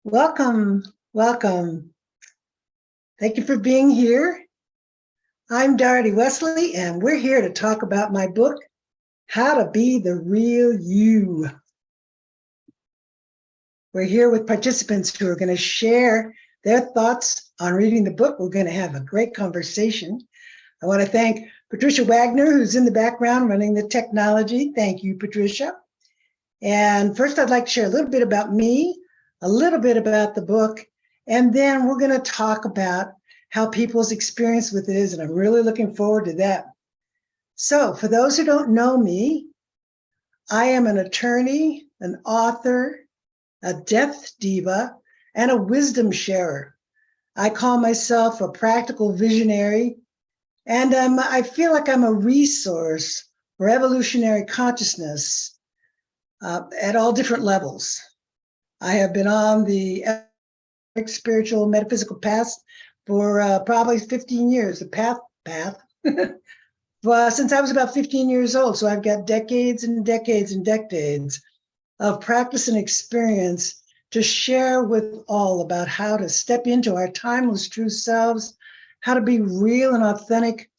Welcome, welcome. Thank you for being here. I'm Doherty Wesley, and we're here to talk about my book, How to Be the Real You. We're here with participants who are going to share their thoughts on reading the book. We're going to have a great conversation. I want to thank Patricia Wagner, who's in the background running the technology. Thank you, Patricia. And first, I'd like to share a little bit about me, a little bit about the book, and then we're going to talk about how people's experience with it is, and I'm really looking forward to that. So for those who don't know me, I am an attorney, an author, a death diva, and a wisdom sharer. I call myself a practical visionary, and I feel like I'm a resource for evolutionary consciousness at all different levels. I have been on the spiritual metaphysical path for probably 15 years, the path, well, since I was about 15 years old. So I've got decades and decades and decades of practice and experience to share with all about how to step into our timeless true selves, how to be real and authentic,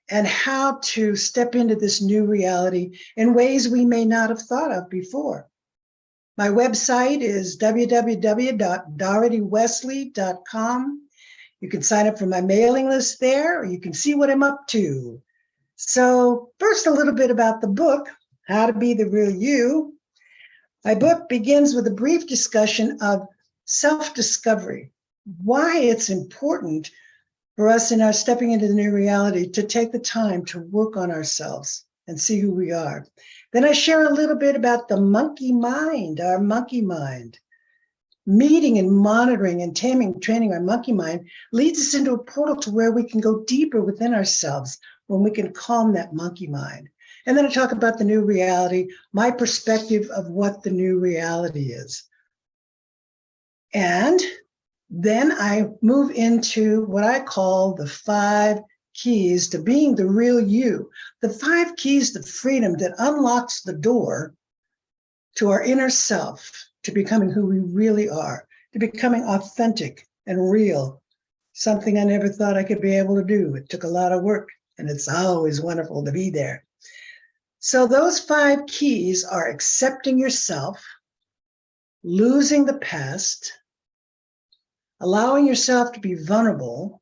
and how to step into this new reality in ways we may not have thought of before. My website is www.dohertywesley.com. You can sign up for my mailing list there, or you can see what I'm up to. So first, a little bit about the book, How to Be the Real You. My book begins with a brief discussion of self-discovery, why it's important for us in our stepping into the new reality to take the time to work on ourselves and see who we are. Then I share a little bit about the monkey mind, our monkey mind. Meeting and monitoring and training our monkey mind leads us into a portal to where we can go deeper within ourselves when we can calm that monkey mind. And then I talk about the new reality, my perspective of what the new reality is. And then I move into what I call the 5 keys to being the real you, the 5 keys to freedom that unlocks the door to our inner self, to becoming who we really are, to becoming authentic and real, something I never thought I could be able to do. It took a lot of work, and it's always wonderful to be there. So those 5 keys are accepting yourself, losing the past, allowing yourself to be vulnerable,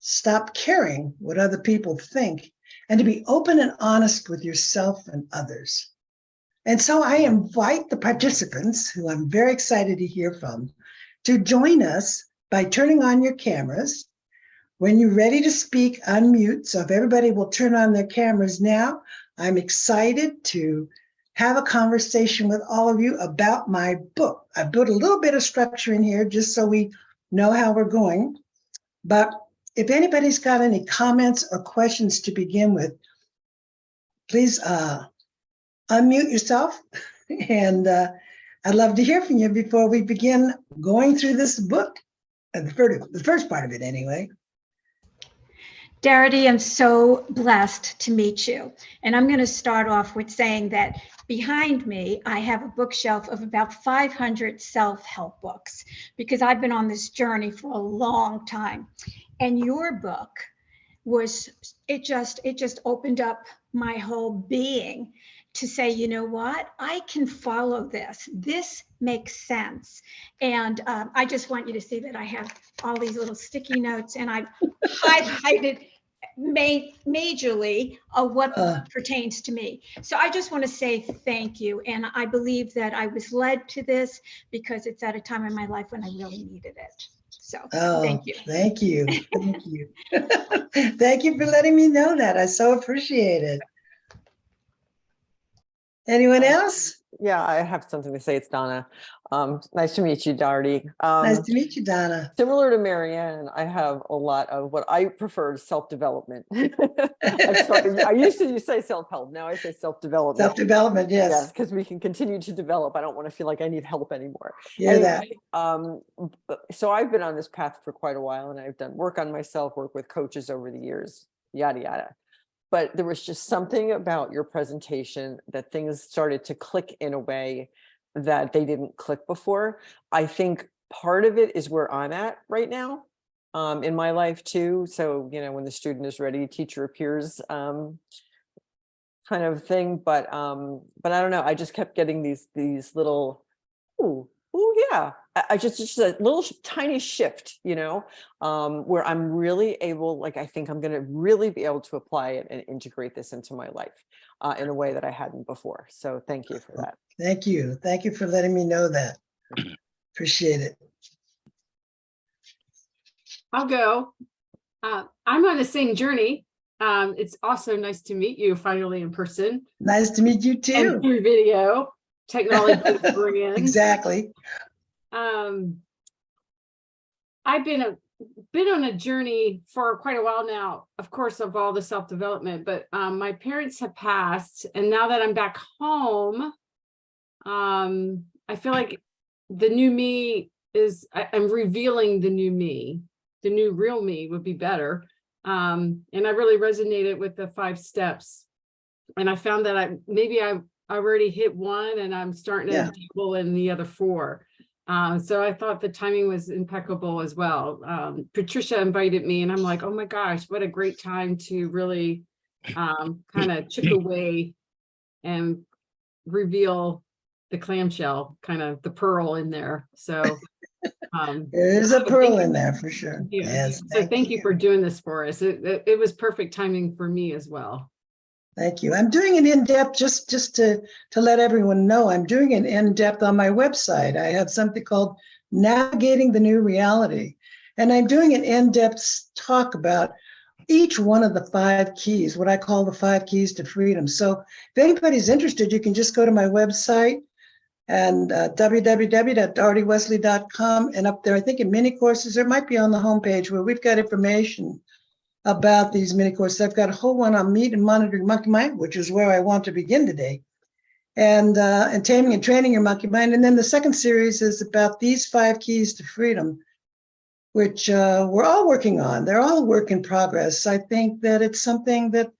stop caring what other people think, and to be open and honest with yourself and others. And so I invite the participants, who I'm very excited to hear from, to join us by turning on your cameras. When you're ready to speak, unmute. So if everybody will turn on their cameras now, I'm excited to have a conversation with all of you about my book. I put a little bit of structure in here just so we know how we're going. But if anybody's got any comments or questions to begin with, please unmute yourself. And I'd love to hear from you before we begin going through this book, the first part of it anyway. Doherty, I'm so blessed to meet you. And I'm going to start off with saying that behind me, I have a bookshelf of about 500 self-help books, because I've been on this journey for a long time. And your book it just opened up my whole being to say, you know what, I can follow this. This makes sense. And I just want you to see that I have all these little sticky notes, and I've highlighted majorly what pertains to me. So I just want to say thank you. And I believe that I was led to this because it's at a time in my life when I really needed it. So thank you. Thank you. Thank you. Thank you for letting me know that. I so appreciate it. Anyone else? Yeah, I have something to say. It's Donna. Nice to meet you, Doherty. Nice to meet you, Donna. Similar to Marianne, I have a lot of what I prefer, self-development. I used to say self-help. Now I say self-development. Self-development, yes. Yes, because we can continue to develop. I don't want to feel like I need help anymore. Anyway, so I've been on this path for quite a while, and I've done work on myself, work with coaches over the years, yada, yada. But there was just something about your presentation that things started to click in a way that they didn't click before. I think part of it is where I'm at right now in my life too. So, you know, when the student is ready, teacher appears kind of thing. But I don't know. I just kept getting these little, oh yeah. I just a little tiny shift, you know, where I'm really able, like, I think I'm going to really be able to apply it and integrate this into my life in a way that I hadn't before. So thank you for that. Thank you. Thank you for letting me know that. Appreciate it. I'll go. I'm on the same journey. It's also nice to meet you finally in person Nice to meet you and too. through video technology. Brilliant. Exactly. I've been on a journey for quite a while now, of course, of all the self-development, but my parents have passed, and now that I'm back home, I feel like the new me is, I'm revealing the new me. The new real me would be better. And I really resonated with the 5 steps. And I found that I already hit one and I'm starting to dabble in the other 4. So I thought the timing was impeccable as well. Patricia invited me and I'm like, oh my gosh, what a great time to really kind of chip away and reveal the clamshell, kind of the pearl in there. So There's a pearl in there for sure. yes. So thank you for doing this for us. It was perfect timing for me as well. Thank you. I'm doing it in depth just to let everyone know. I'm doing it in depth on my website. I have something called Navigating the New Reality, and I'm doing an in-depth talk about each one of the 5 keys, what I call the 5 keys to freedom. So if anybody's interested, you can just go to my website and www.dohertywesley.com, and up there, I think in mini courses, there might be on the homepage where we've got information about these mini courses. I've got a whole one on Meet and Monitoring Monkey Mind, which is where I want to begin today, and taming and training your monkey mind. And then the second series is about these 5 keys to freedom, which we're all working on. They're all work in progress. I think that it's something that,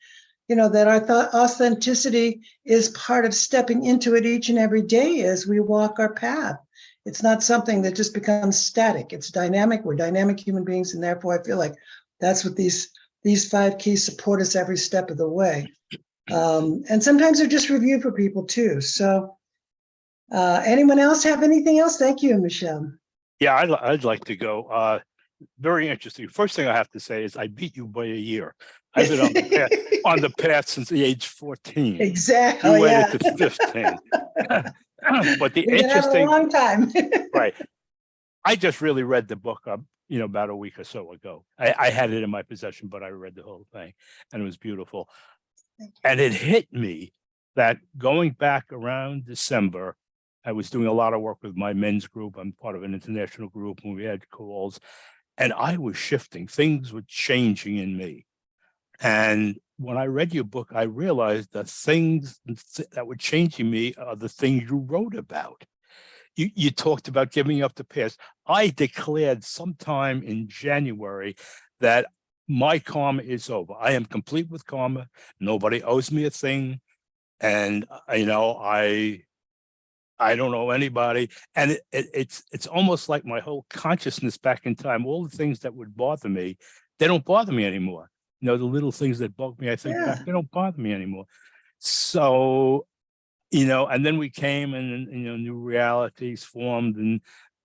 you know, that our authenticity is part of stepping into it each and every day as we walk our path. It's not something that just becomes static. It's dynamic. We're dynamic human beings, and therefore I feel like that's what these 5 keys support us every step of the way. And sometimes they're just review for people too. So anyone else have anything else? Thank you, Michelle. Yeah, I'd like to go. Very interesting. First thing I have to say is I beat you by a year. I've been on the path since the age 14. Exactly. You went into 15. But the We've been at it a interesting, long time. right? I just really read the book about a week or so ago. I had it in my possession, but I read the whole thing and it was beautiful. And it hit me that going back around December, I was doing a lot of work with my men's group. I'm part of an international group and we had calls, and I was shifting. Things were changing in me. And when I read your book, I realized the things that were changing me are the things you wrote about. You talked about giving up the past. I declared sometime in January that my karma is over. I am complete with karma. Nobody owes me a thing. And, you know, I don't know anybody. And it's almost like my whole consciousness back in time, all the things that would bother me, they don't bother me anymore. You know, the little things that bug me, I think back, they don't bother me anymore. So, you know, and then we came and, you know, new realities formed and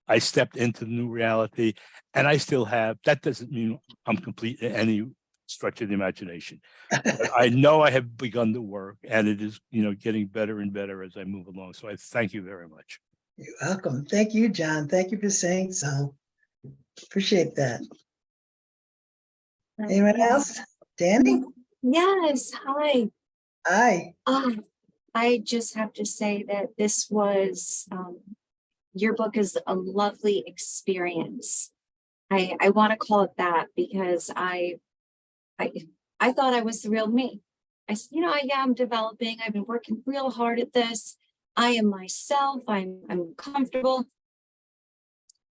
I stepped into the new reality, and I still have, that doesn't mean I'm complete in any stretch of the imagination. But I know I have begun the work, and it is, you know, getting better and better as I move along. So I thank you very much. You're welcome. Thank you, John. Thank you for saying so. Appreciate that. Anyone else? Danny? Yes, hi. Hi. I just have to say that this was, your book is a lovely experience. I want to call it that because I thought I was the real me. I'm developing. I've been working real hard at this. I am myself. I'm comfortable.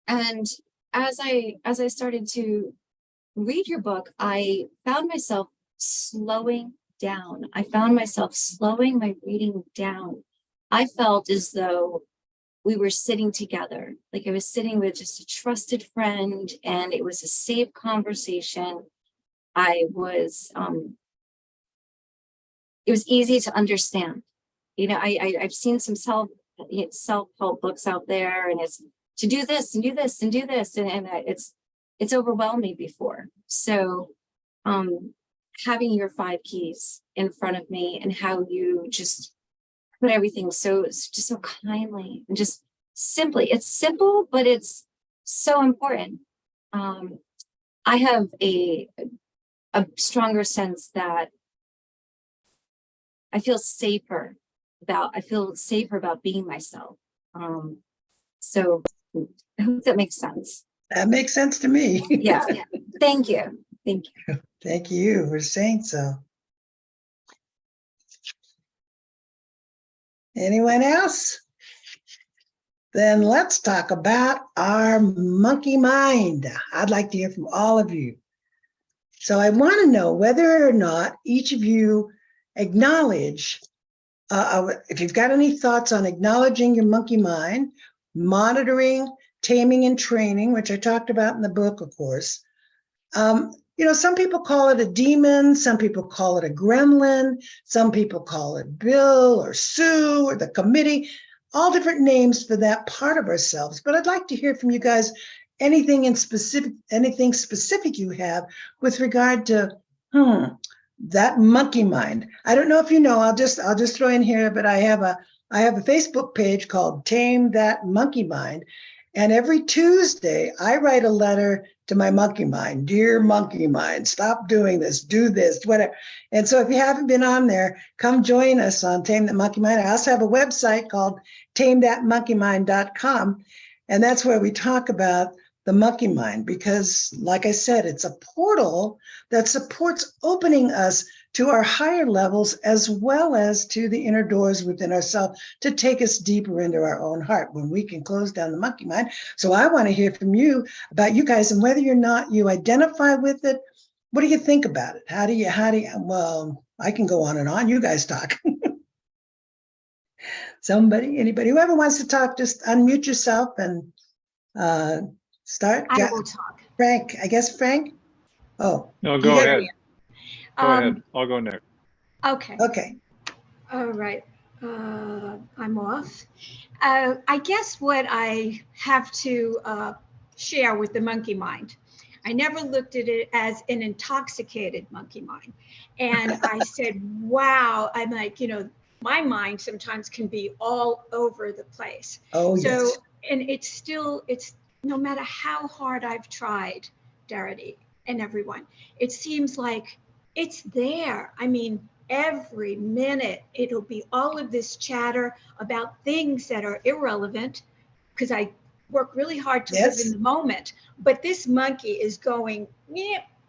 And as I started to read your book, I found myself slowing down. I found myself slowing my reading down. I felt as though we were sitting together. Like I was sitting with just a trusted friend, and it was a safe conversation. I was, it was easy to understand. You know, I've seen some self-help books out there, and it's to do this and do this and do this, and it's overwhelmed me before. So, having your 5 keys in front of me and how you just put everything just so kindly and just simply, it's simple, but it's so important. I have a stronger sense that I feel safer about being myself. So I hope that makes sense. That makes sense to me. Yeah. Thank you. Thank you. Thank you for saying so. Anyone else? Then let's talk about our monkey mind. I'd like to hear from all of you. So I want to know whether or not each of you acknowledge, if you've got any thoughts on acknowledging your monkey mind, monitoring, taming, and training, which I talked about in the book, of course. You know, some people call it a demon, some people call it a gremlin, some people call it Bill or Sue or the committee, all different names for that part of ourselves. But I'd like to hear from you guys anything specific you have with regard to that monkey mind. I don't know if you know, I'll just throw in here, but I have a Facebook page called Tame That Monkey Mind. And every Tuesday, I write a letter to my monkey mind. Dear monkey mind, stop doing this, do this, whatever. And so if you haven't been on there, come join us on Tame That Monkey Mind. I also have a website called tamethatmonkeymind.com. And that's where we talk about the monkey mind, because like I said, it's a portal that supports opening us to our higher levels as well as to the inner doors within ourselves to take us deeper into our own heart when we can close down the monkey mind. So I want to hear from you about you guys, and whether or not you identify with it. What do you think about it? How do you, well, I can go on and on. You guys talk. Anybody, whoever wants to talk, just unmute yourself and start. I will talk. Frank, I guess Frank? Oh. No, go ahead. Go Um, ahead. I'll go next. Okay. Okay. All right. I'm off. I guess what I have to share with the monkey mind, I never looked at it as an intoxicated monkey mind. And I said, wow, I'm like, you know, my mind sometimes can be all over the place. Oh, So, yes. and it's no matter how hard I've tried, Darity and everyone, it seems like it's there. I mean, every minute it'll be all of this chatter about things that are irrelevant, because I work really hard to live in the moment. But this monkey is going,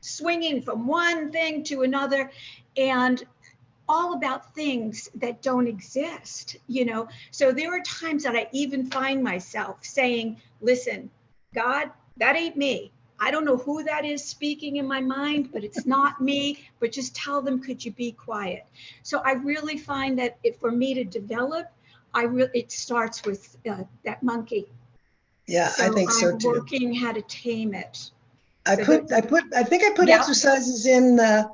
swinging from one thing to another, and all about things that don't exist, you know? So there are times that I even find myself saying, listen, God, that ain't me. I don't know who that is speaking in my mind, but it's not me. But just tell them, could you be quiet? So I really find that for me to develop, it starts with that monkey. Yeah, I think so I'm too. working how to tame it. I think I put Yeah. exercises in the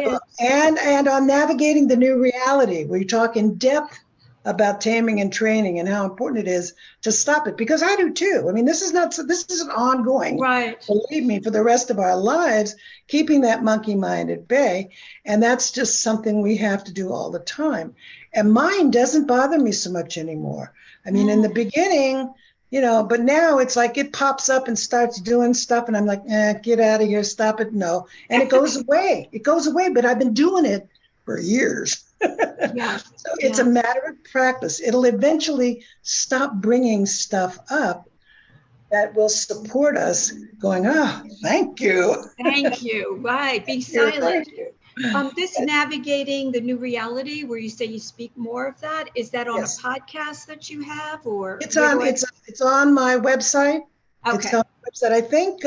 book, and on navigating the new reality. We talk in depth about taming and training and how important it is to stop it, because I do too. I mean, this is an ongoing, right? Believe me, for the rest of our lives, keeping that monkey mind at bay. And that's just something we have to do all the time. And mine doesn't bother me so much anymore. I mean, in the beginning, you know, but now it's like it pops up and starts doing stuff, and I'm like, get out of here, stop it, no. And it goes away. It goes away, but I've been doing it for years. Yeah. So it's a matter of practice. It'll eventually stop bringing stuff up that will support us going, oh, thank you. Thank you. Right. Be silent. This navigating the new reality, where you say you speak more of that, is that on Yes. a podcast that you have, or It's on my website. Okay. It's on my website. I think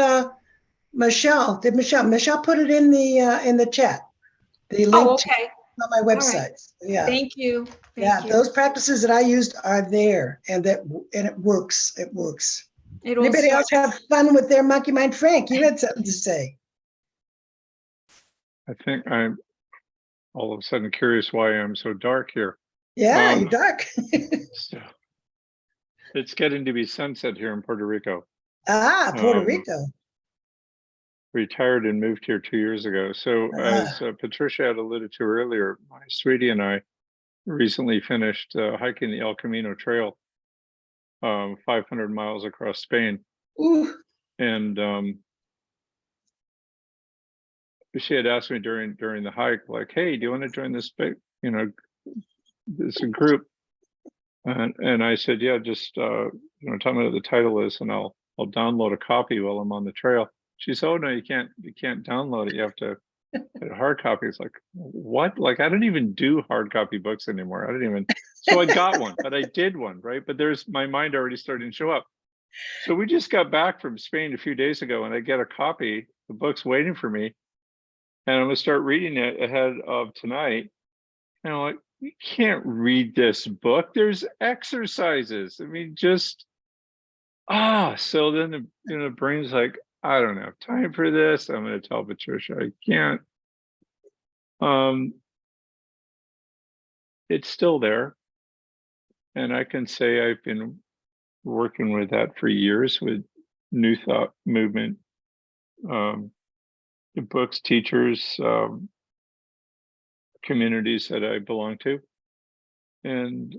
Michelle put it in the chat. The link. Oh, okay. On my right. website. Yeah. Thank you. Yeah, Thank you. those practices that I used are there, and it works. It works. It all Anybody else starts- have fun with their monkey mind? Frank, you had something to say. I think I'm all of a sudden curious why I'm so dark here. Yeah, Um, you're dark. So it's getting to be sunset here in Puerto Rico. Puerto Um, Rico. Retired and moved here 2 years ago. So as Patricia had alluded to earlier, my sweetie and I recently finished hiking the El Camino Trail, 500 miles across Spain. Ooh, And she had asked me during the hike, like, "Hey, do you want to join this big, this group?" And I said, "Yeah, just tell me what the title is, and I'll download a copy while I'm on the trail." She said, "Oh no, you can't download it. You have to get a hard copy." It's like, what? Like, I don't even do hard copy books anymore. I don't even. So I got one, but I did one, right? But there's my mind already starting to show up. So we just got back from Spain a few days ago, and I get a copy. The book's waiting for me, and I'm gonna start reading it ahead of tonight. And I'm like, you can't read this book. There's exercises. I mean, just so then the brain's like, I don't have time for this. I'm going to tell Patricia I can't. It's still there, and I can say I've been working with that for years with New Thought movement, the books, teachers, communities that I belong to, and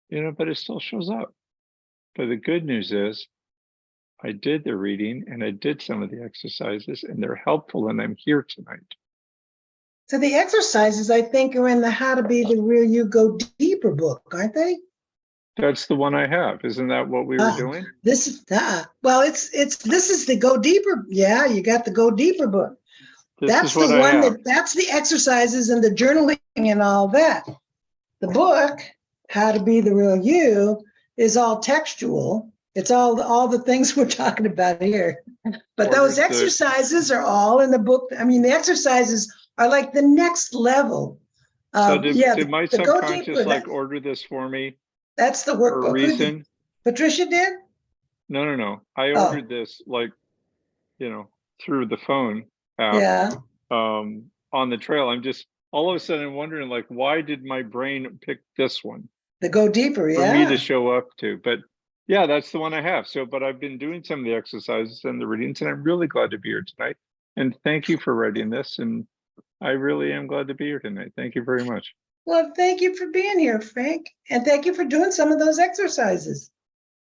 but it still shows up. But the good news is I did the reading and I did some of the exercises, and they're helpful, and I'm here tonight. so the exercises I think are in the How to Be the Real You Go Deeper book, aren't they? That's the one I have. Isn't that what we were doing? This is this is the Go Deeper. Yeah, you got the Go Deeper book. That's the one that's the exercises and the journaling and all that. The book, How to Be the Real You, is all textual. It's all the things we're talking about here. But those exercises are all in the book. I mean, the exercises are like the next level. So did my the Go subconscious Deeper, order this for me that's the for a workbook. reason? Patricia did? No. I ordered this through the phone app. Yeah. On the trail. I'm just all of a sudden wondering, like, why did my brain pick this one The Go Deeper, for yeah. me to show up to? But yeah, that's the one I have. So, but I've been doing some of the exercises and the readings, and I'm really glad to be here tonight. And thank you for writing this. And I really am glad to be here tonight. Thank you very much. Well, thank you for being here, Frank. And thank you for doing some of those exercises.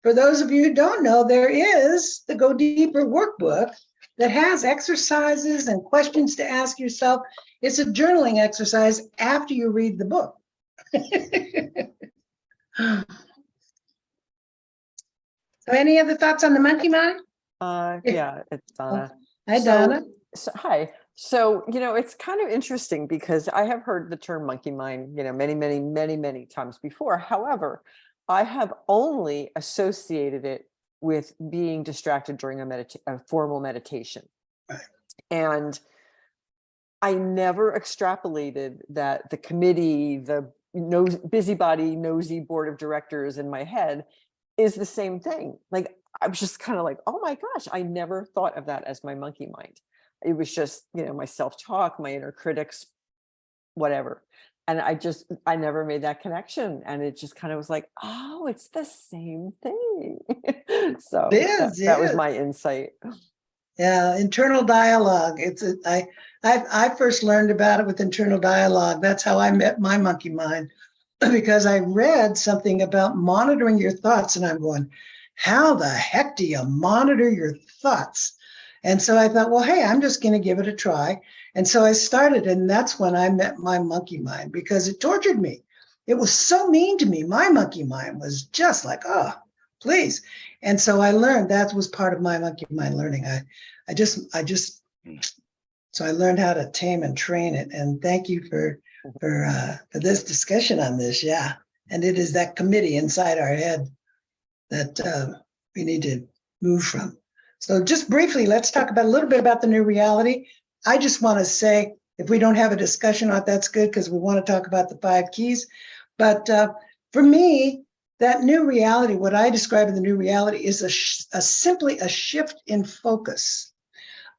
For those of you who don't know, there is the Go Deeper workbook that has exercises and questions to ask yourself. It's a journaling exercise after you read the book. So any other thoughts on the monkey mind? Yeah, it's Donna. Hi, Donna. Hi. So, it's kind of interesting because I have heard the term monkey mind, many, many, many, many times before. However, I have only associated it with being distracted during a formal meditation. Right. And I never extrapolated that the committee, the busybody, nosy board of directors in my head is the same thing. Like, I was just kind of like, oh my gosh, I never thought of that as my monkey mind. It was just, my self-talk, my inner critics, whatever. And I never made that connection. And it just kind of was like, oh, it's the same thing. So that was my insight. Yeah, internal dialogue. I first learned about it with internal dialogue. That's how I met my monkey mind, because I read something about monitoring your thoughts, and I'm going, how the heck do you monitor your thoughts? And so I thought, well, hey, I'm just going to give it a try. And so I started, and that's when I met my monkey mind, because it tortured me. It was so mean to me. My monkey mind was just like, oh, please. And so I learned that was part of my monkey mind learning. So I learned how to tame and train it. And thank you for this discussion on this. Yeah. And it is that committee inside our head that we need to move from. So just briefly, let's talk about a little bit about the new reality. I just want to say, If we don't have a discussion on it, that's good because we want to talk about the 5 keys. But for me, that new reality, what I describe in the new reality is simply a shift in focus,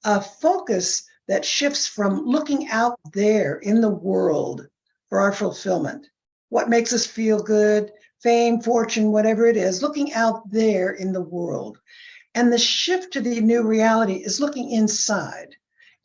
a focus that shifts from looking out there in the world for our fulfillment, what makes us feel good, fame, fortune, whatever it is, looking out there in the world. And the shift to the new reality is looking inside,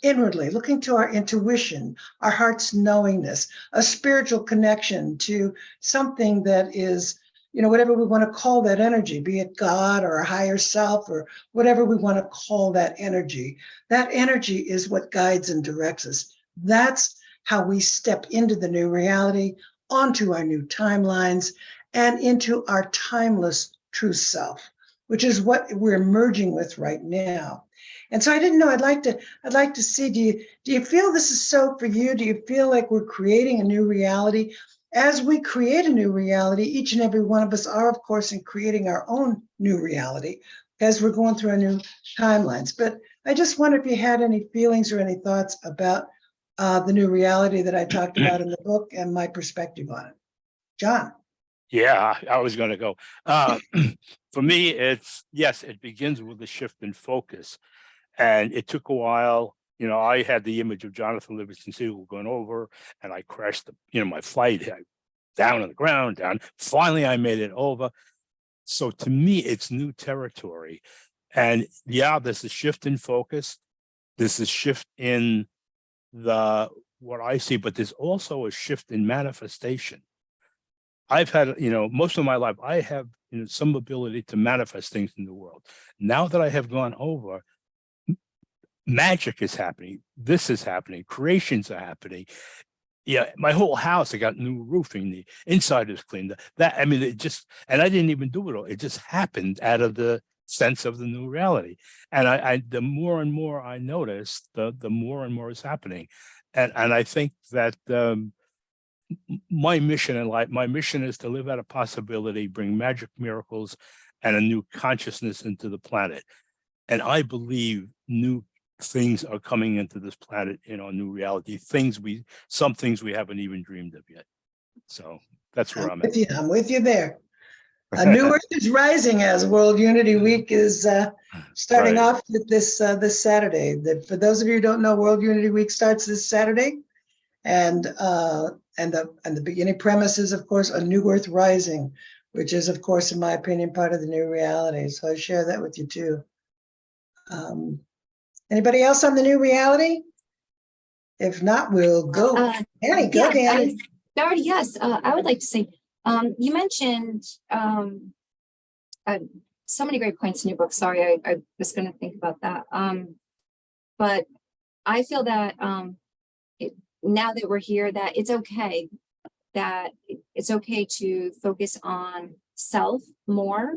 inwardly, looking to our intuition, our heart's knowingness, a spiritual connection to something that is, whatever we want to call that energy, be it God or a higher self or whatever we want to call that energy. That energy is what guides and directs us. That's how we step into the new reality, onto our new timelines, and into our timeless true self, which is what we're merging with right now. And so I didn't know, I'd like to see, do you feel this is so for you? Do you feel like we're creating a new reality? As we create a new reality, each and every one of us are, of course, in creating our own new reality as we're going through our new timelines. But I just wonder if you had any feelings or any thoughts about the new reality that I talked about in the book and my perspective on it. John. Yeah, I was going to go. For me, yes, it begins with a shift in focus. And it took a while. I had the image of Jonathan Livingston Seagull going over, and I crashed, my flight down on the ground, down. Finally, I made it over. So to me, it's new territory. And yeah, there's a shift in focus. There's a shift in what I see, but there's also a shift in manifestation. I've had, most of my life, I have some ability to manifest things in the world. Now that I have gone over, magic is happening. This is happening. Creations are happening. Yeah, my whole house, I got new roofing. The inside is cleaned. And I didn't even do it all. It just happened out of the sense of the new reality. And I the more and more I notice, the more and more is happening. And I think that my mission in life, my mission is to live out a possibility, bring magic, miracles, and a new consciousness into the planet. And I believe new things are coming into this planet in our new reality. Some things we haven't even dreamed of yet. So that's where I'm at. I'm with you there. A new Earth is rising as World Unity Week is starting Right. off with this Saturday. For those of you who don't know, World Unity Week starts this Saturday, and the beginning premise is, of course, a new Earth rising, which is, of course, in my opinion, part of the new reality. So I share that with you too. Anybody else on the new reality? If not, we'll go. Annie, go, Danny. Doherty, yes, I would like to say, you mentioned so many great points in your book. Sorry, I was going to think about that. But I feel that now that we're here, that it's okay to focus on self more.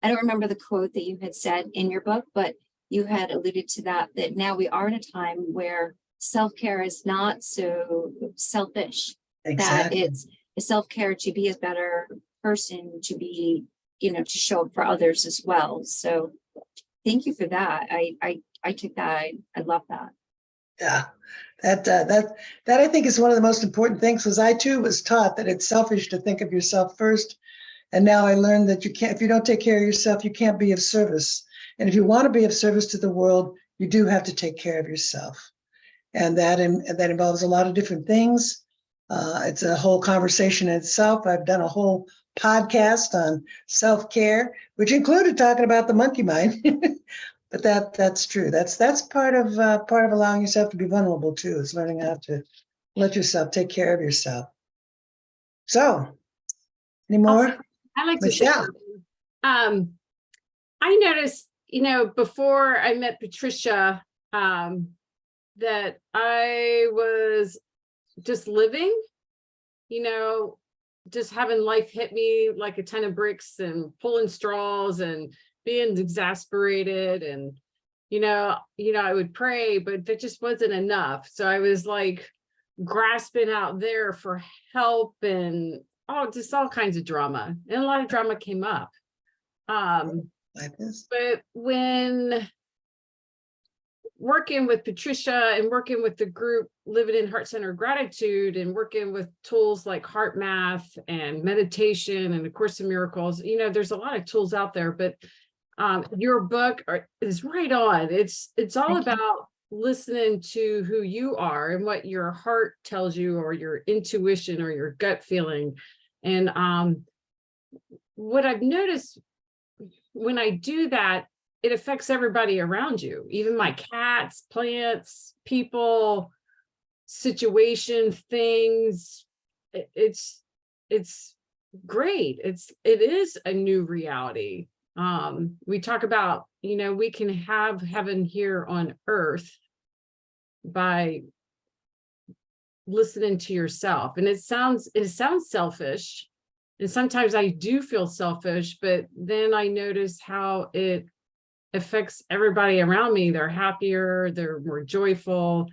I don't remember the quote that you had said in your book, but you had alluded to that now we are in a time where self-care is not so selfish. Exactly. That it's self-care to be a better person, to be, to show up for others as well. So thank you for that. I took that. I love that. Yeah, that I think is one of the most important things, because I too was taught that it's selfish to think of yourself first. And now I learned that if you don't take care of yourself, you can't be of service. And if you want to be of service to the world, you do have to take care of yourself. And that involves a lot of different things. It's a whole conversation in itself. I've done a whole podcast on self-care, which included talking about the monkey mind. But that's true. That's part of allowing yourself to be vulnerable too, is learning how to let yourself take care of yourself. So, any more? I like to say, Michelle. I noticed, before I met Patricia, that I was just living, just having life hit me like a ton of bricks and pulling straws and being exasperated. And, I would pray, but that just wasn't enough. So I was like grasping out there for help and just all kinds of drama. And a lot of drama came up. Like this. But when working with Patricia and working with the group Living in Heart Center Gratitude and working with tools like Heart Math and meditation and A Course in Miracles, you know, there's a lot of tools out there, but your book is right on. It's all Thank you. about listening to who you are and what your heart tells you, or your intuition or your gut feeling. And what I've noticed when I do that, it affects everybody around you, even my cats, plants, people, situation, things. It's great. It is a new reality. We talk about, you know, we can have heaven here on earth by listening to yourself. And it sounds selfish. And sometimes I do feel selfish, but then I notice how it affects everybody around me. They're happier, they're more joyful.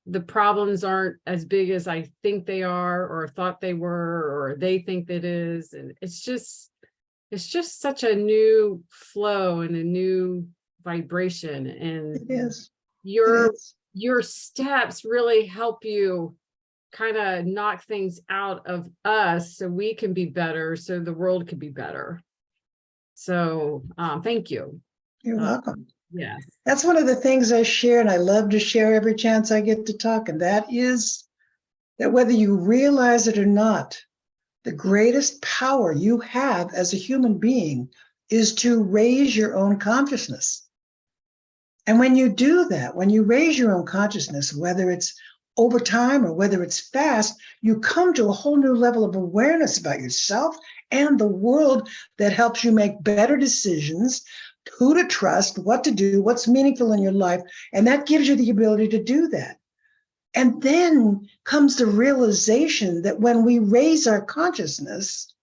The problems aren't as big as I think they are, or thought they were, or they think it is. And it's just such a new flow and a new vibration. And It is. your steps really help you kind of knock things out of us so we can be better, so the world can be better. So thank you. You're welcome. Yes. That's one of the things I share, and I love to share every chance I get to talk. And that is that whether you realize it or not, the greatest power you have as a human being is to raise your own consciousness. And when you do that, when you raise your own consciousness, whether it's over time or whether it's fast, you come to a whole new level of awareness about yourself and the world that helps you make better decisions, who to trust, what to do, what's meaningful in your life. And that gives you the ability to do that. And then comes the realization that when we raise our consciousness,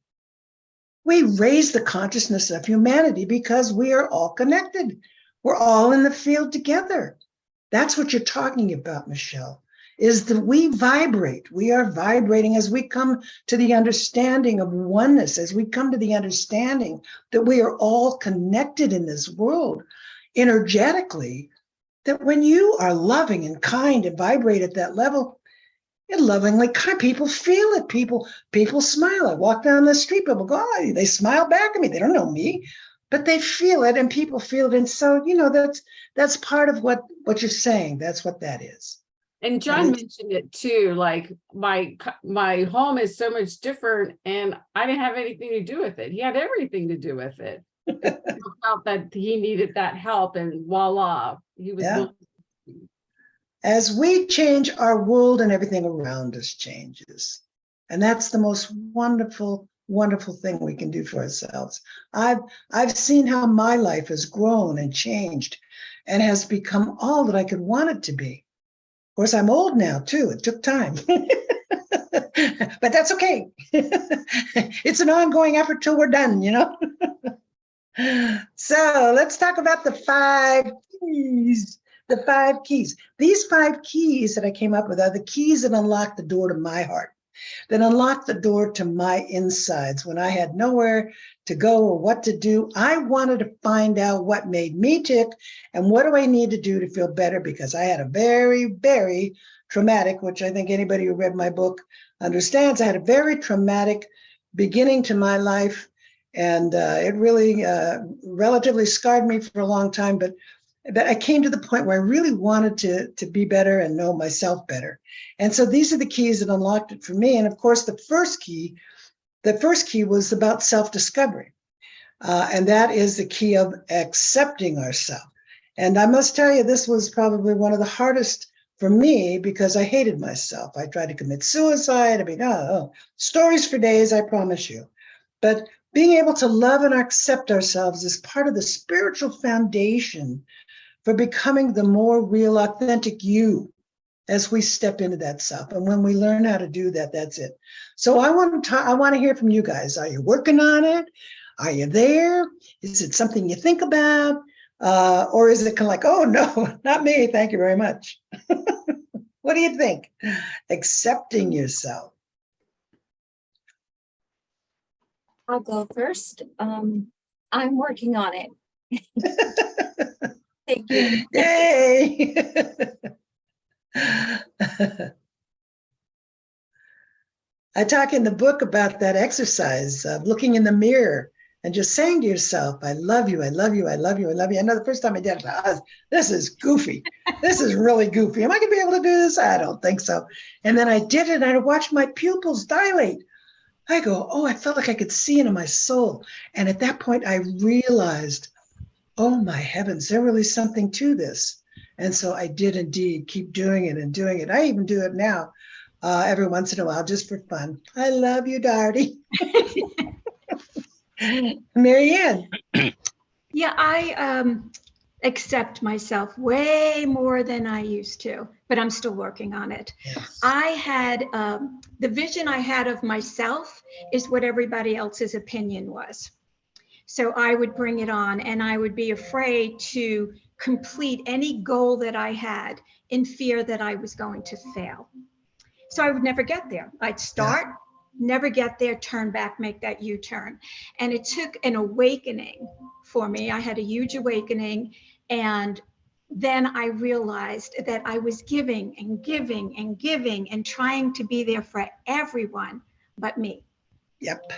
we raise the consciousness of humanity because we are all connected. We're all in the field together. That's what you're talking about, Michelle, is that we vibrate. We are vibrating as we come to the understanding of oneness, as we come to the understanding that we are all connected in this world energetically, that when you are loving and kind and vibrate at that level, and lovingly kind, people feel it. People smile. I walk down the street, people go, oh, they smile back at me. They don't know me, but they feel it and people feel it. And so, you know, that's part of what you're saying. That's what that is. And John mentioned it too, like my home is so much different and I didn't have anything to do with it. He had everything to do with it. He felt that he needed that help, and voila, he was willing. As we change, our world and everything around us changes. And that's the most wonderful, wonderful thing we can do for ourselves. I've seen how my life has grown and changed and has become all that I could want it to be. Of course, I'm old now too. It took time. But that's okay. It's an ongoing effort till we're done, you know? So let's talk about the 5 keys. The 5 keys. These 5 keys that I came up with are the keys that unlock the door to my heart, that unlock the door to my insides. When I had nowhere to go or what to do, I wanted to find out what made me tick and what do I need to do to feel better, because I had a very, very traumatic, which I think anybody who read my book understands, I had a very traumatic beginning to my life. And it really relatively scarred me for a long time, but I came to the point where I really wanted to be better and know myself better. And so these are the keys that unlocked it for me. And of course, the first key was about self-discovery. And that is the key of accepting ourselves. And I must tell you, this was probably one of the hardest for me because I hated myself. I tried to commit suicide. I mean, stories for days, I promise you. But being able to love and accept ourselves is part of the spiritual foundation for becoming the more real, authentic you as we step into that self. And when we learn how to do that, that's it. So I want to hear from you guys. Are you working on it? Are you there? Is it something you think about? Or is it kind of like, oh, no, not me. Thank you very much. What do you think? Accepting yourself. I'll go first. I'm working on it. Thank you. Yay! I talk in the book about that exercise of looking in the mirror and just saying to yourself, I love you, I love you, I love you, I love you. I know the first time I did it, I was, this is goofy. This is really goofy. Am I going to be able to do this? I don't think so. And then I did it and I watched my pupils dilate. I go, oh, I felt like I could see into my soul. And at that point, I realized, oh my heavens, there really is something to this. And so I did indeed keep doing it and doing it. I even do it now every once in a while, just for fun. I love you, Darty. Marianne. Yeah, I accept myself way more than I used to, but I'm still working on it. Yes. I had the vision I had of myself is what everybody else's opinion was. So I would bring it on and I would be afraid to complete any goal that I had in fear that I was going to fail. So I would never get there. I'd start, never get there, turn back, make that U-turn. And it took an awakening for me. I had a huge awakening. And then I realized that I was giving and giving and giving and trying to be there for everyone but me. Yep.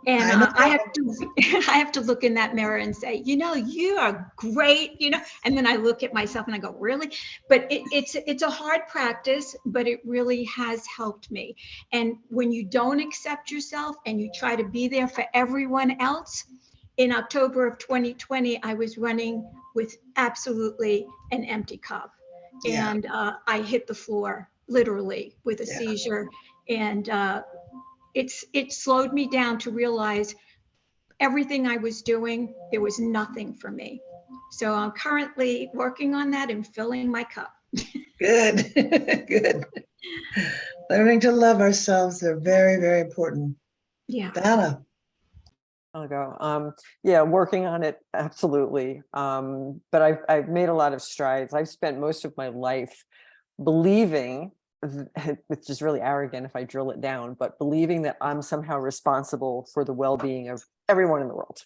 And I know. I have to look in that mirror and say, you know, you are great, you know, and then I look at myself and I go, really? But it's a hard practice, but it really has helped me. And when you don't accept yourself and you try to be there for everyone else, in October of 2020, I was running with absolutely an empty cup. Yeah. And I hit the floor literally with a Yeah. seizure. And it slowed me down to realize everything I was doing, there was nothing for me. So I'm currently working on that and filling my cup. Good. Good. Learning to love ourselves are very, very important. Yeah. Donna. I'll go. Yeah, working on it, absolutely. But I've made a lot of strides. I've spent most of my life believing, which is really arrogant if I drill it down, but believing that I'm somehow responsible for the well-being of everyone in the world,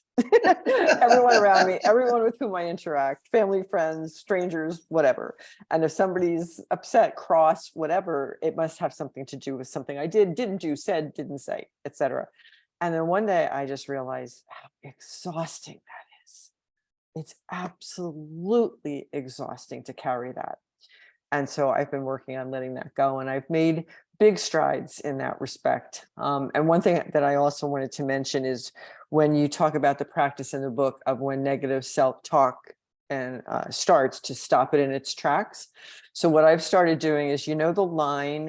everyone around me, everyone with whom I interact, family, friends, strangers, whatever. And if somebody's upset, cross, whatever, it must have something to do with something I did, didn't do, said, didn't say, etc. And then one day I just realized how exhausting that is. It's absolutely exhausting to carry that. And so I've been working on letting that go, and I've made big strides in that respect. And one thing that I also wanted to mention is when you talk about the practice in the book of when negative self-talk and starts, to stop it in its tracks. So what I've started doing is, you know, the line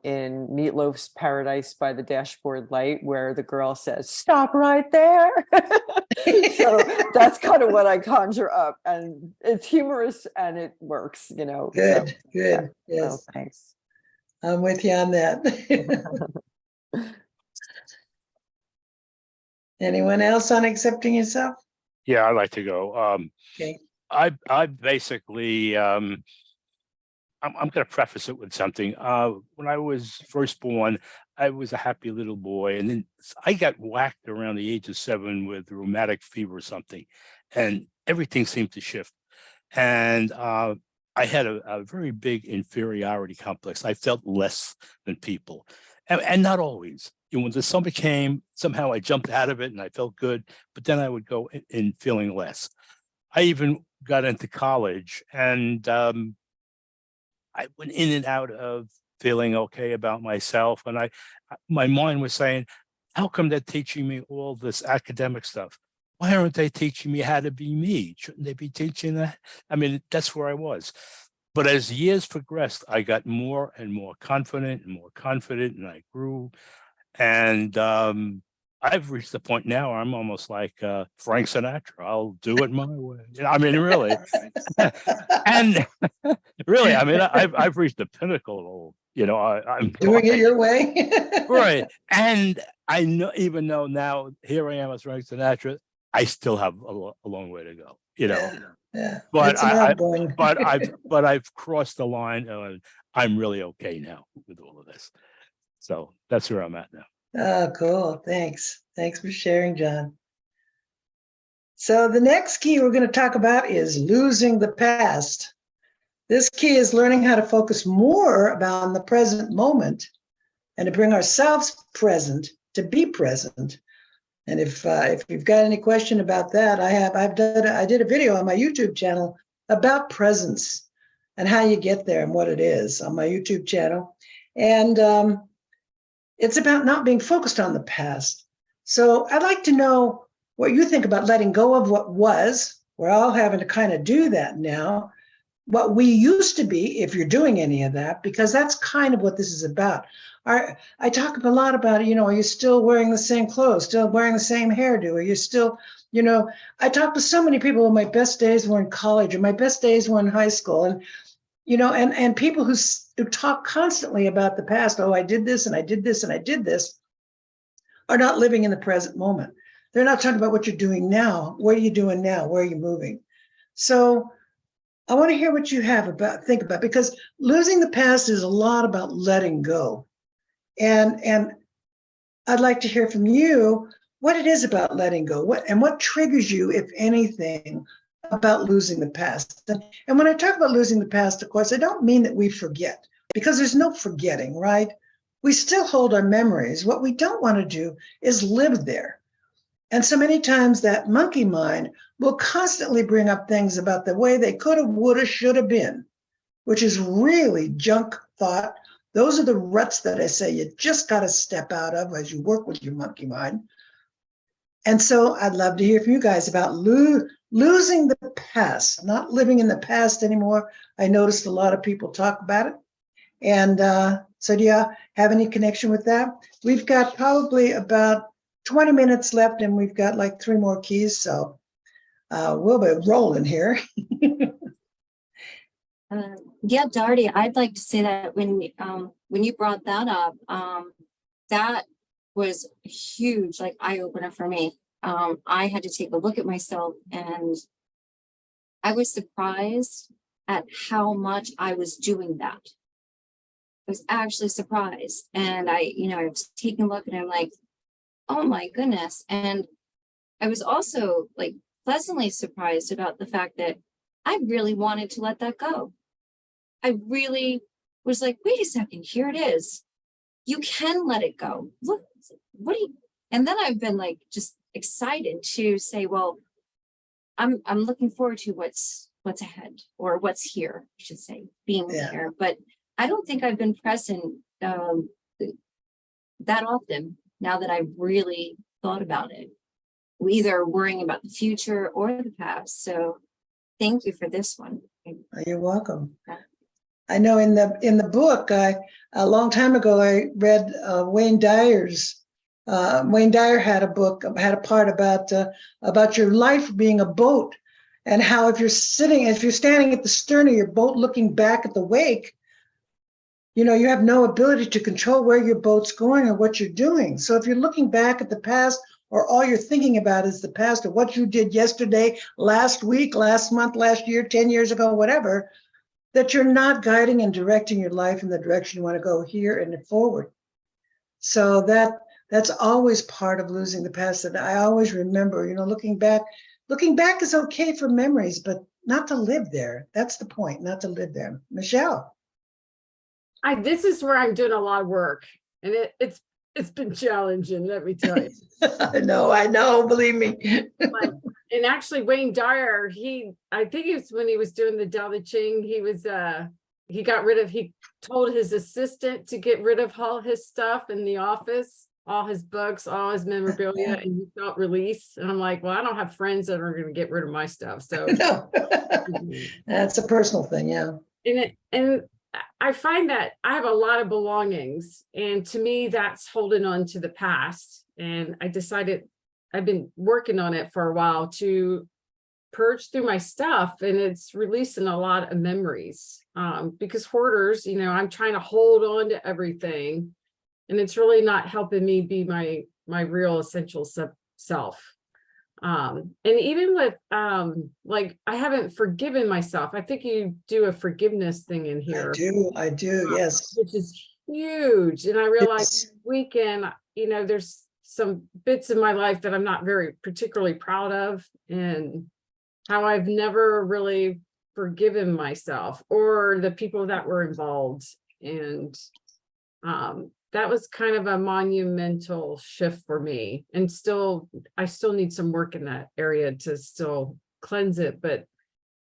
in Meatloaf's Paradise by the Dashboard Light where the girl says, "Stop right there." So that's kind of what I conjure up, and it's humorous and it works, you know. Good, so, good. yeah. Yes, Oh, thanks. I'm with you on that. Anyone else on accepting yourself? Yeah, I'd like to go. Okay. I basically, I'm going to preface it with something. When I was first born, I was a happy little boy, and then I got whacked around the age of 7 with rheumatic fever or something, and everything seemed to shift. And I had a very big inferiority complex. I felt less than people, and not always. You know, when the summer came, somehow I jumped out of it and I felt good, but then I would go in feeling less. I even got into college, and I went in and out of feeling okay about myself. And my mind was saying, how come they're teaching me all this academic stuff? Why aren't they teaching me how to be me? Shouldn't they be teaching that? I mean, that's where I was. But as years progressed, I got more and more confident, and I grew. And I've reached the point now where I'm almost like Frank Sinatra. I'll do it my way. I mean, really. And really, I mean, I've reached the pinnacle. You know, I'm Doing it your way. right. And I know, even though now here I am as Frank Sinatra, I still have a long way to go. You know, Yeah. but It's an ongoing. but I've crossed the line, and I'm really okay now with all of this. So that's where I'm at now. Oh, cool. Thanks. Thanks for sharing, John. So the next key we're going to talk about is losing the past. This key is learning how to focus more about the present moment and to bring ourselves present, to be present. And if you've got any question about that, I did a video on my YouTube channel about presence and how you get there and what it is on my YouTube channel. And it's about not being focused on the past. So I'd like to know what you think about letting go of what was. We're all having to kind of do that now. What we used to be, if you're doing any of that, because that's kind of what this is about. I talk a lot about, are you still wearing the same clothes, still wearing the same hairdo? Are you still, I talk to so many people. My best days were in college, or my best days were in high school, and and people who talk constantly about the past. Oh, I did this and I did this and I did this, are not living in the present moment. They're not talking about what you're doing now. What are you doing now? Where are you moving? So I want to hear what you think about, because losing the past is a lot about letting go. And I'd like to hear from you what it is about letting go, what triggers you, if anything, about losing the past. And when I talk about losing the past, of course, I don't mean that we forget, because there's no forgetting, right? We still hold our memories. What we don't want to do is live there. And so many times that monkey mind will constantly bring up things about the way they could have, would have, should have been, which is really junk thought. Those are the ruts that I say you just got to step out of as you work with your monkey mind. And so I'd love to hear from you guys about losing the past, not living in the past anymore. I noticed a lot of people talk about it. And so do you have any connection with that? We've got probably about 20 minutes left, and we've got like 3 more keys. So we'll be rolling here. Yeah, Darty, I'd like to say that when you brought that up, that was a huge eye opener for me. I had to take a look at myself, and I was surprised at how much I was doing that. I was actually surprised, and I was taking a look, and I'm like, oh my goodness. And I was also pleasantly surprised about the fact that I really wanted to let that go. I really was like, wait a second, here it is. You can let it go. Look, and then I've been just excited to say, well, I'm looking forward to what's ahead, or what's here, I should say, being here. But I don't think I've been present that often now that I've really thought about it, either worrying about the future or the past. So thank you for this one. You're welcome. I know in the book, a long time ago, I read Wayne Dyer's. Wayne Dyer had a part about your life being a boat, and how if you're standing at the stern of your boat looking back at the wake, you have no ability to control where your boat's going or what you're doing. So if you're looking back at the past, or all you're thinking about is the past, or what you did yesterday, last week, last month, last year, 10 years ago, whatever, that you're not guiding and directing your life in the direction you want to go here and forward. So that's always part of losing the past. That I always remember, looking back is okay for memories, but not to live there. That's the point, not to live there. Michelle. This is where I'm doing a lot of work, and it's been challenging, let me tell you. I know, believe me. And actually Wayne Dyer, I think it was when he was doing the Tao Te Ching, he told his assistant to get rid of all his stuff in the office, all his books, all his memorabilia, and he felt release. And I'm like, well, I don't have friends that are going to get rid of my stuff. So no. That's a personal thing, yeah. And I find that I have a lot of belongings, and to me, that's holding on to the past. And I decided, I've been working on it for a while to purge through my stuff, and it's releasing a lot of memories. Because hoarders, I'm trying to hold on to everything, and it's really not helping me be my real essential self. And even with I haven't forgiven myself. I think you do a forgiveness thing in here. I do, yes. Which is huge. And I realized this weekend, there's some bits in my life that I'm not very particularly proud of, and how I've never really forgiven myself or the people that were involved. And that was kind of a monumental shift for me. And I still need some work in that area to still cleanse it, but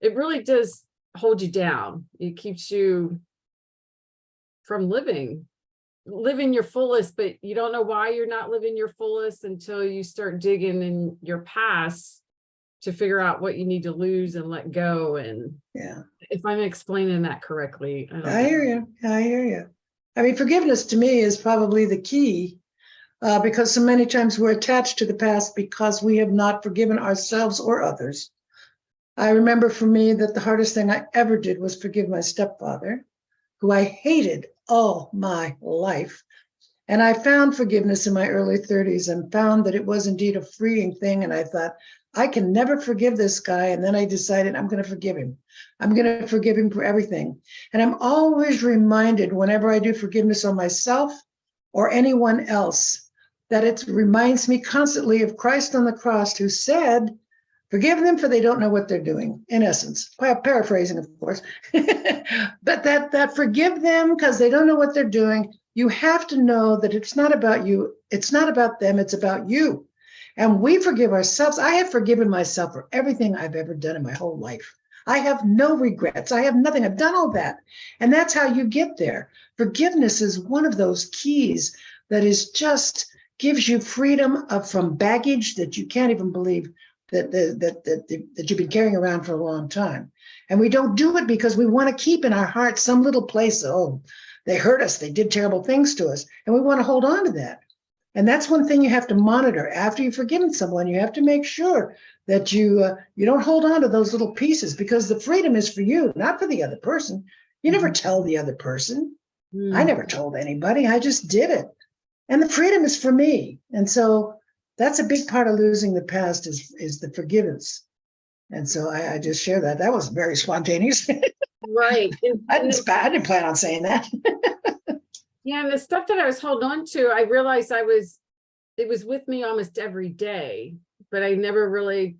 it really does hold you down. It keeps you from living your fullest, but you don't know why you're not living your fullest until you start digging in your past to figure out what you need to lose and let go. And Yeah, if I'm explaining that correctly, I don't I hear know. you. I hear you. I mean, forgiveness to me is probably the key, because so many times we're attached to the past because we have not forgiven ourselves or others. I remember for me that the hardest thing I ever did was forgive my stepfather, who I hated all my life. And I found forgiveness in my early 30s and found that it was indeed a freeing thing. And I thought, I can never forgive this guy. And then I decided I'm going to forgive him. I'm going to forgive him for everything. And I'm always reminded whenever I do forgiveness on myself or anyone else, that it reminds me constantly of Christ on the cross, who said, forgive them for they don't know what they're doing, in essence, paraphrasing, of course. But that forgive them because they don't know what they're doing. You have to know that it's not about you. It's not about them. It's about you. And we forgive ourselves. I have forgiven myself for everything I've ever done in my whole life. I have no regrets. I have nothing. I've done all that. And that's how you get there. Forgiveness is one of those keys that is just gives you freedom from baggage that you can't even believe that you've been carrying around for a long time. And we don't do it because we want to keep in our heart some little place, oh, they hurt us, they did terrible things to us, and we want to hold on to that. And that's one thing you have to monitor. After you've forgiven someone, you have to make sure that you don't hold on to those little pieces, because the freedom is for you, not for the other person. You never tell the other person. I never told anybody. I just did it. And the freedom is for me. And so that's a big part of losing the past is the forgiveness. And so I just share that. That was very spontaneous. Right. I didn't plan on saying that. Yeah, and the stuff that I was holding on to, I realized it was with me almost every day, but I never really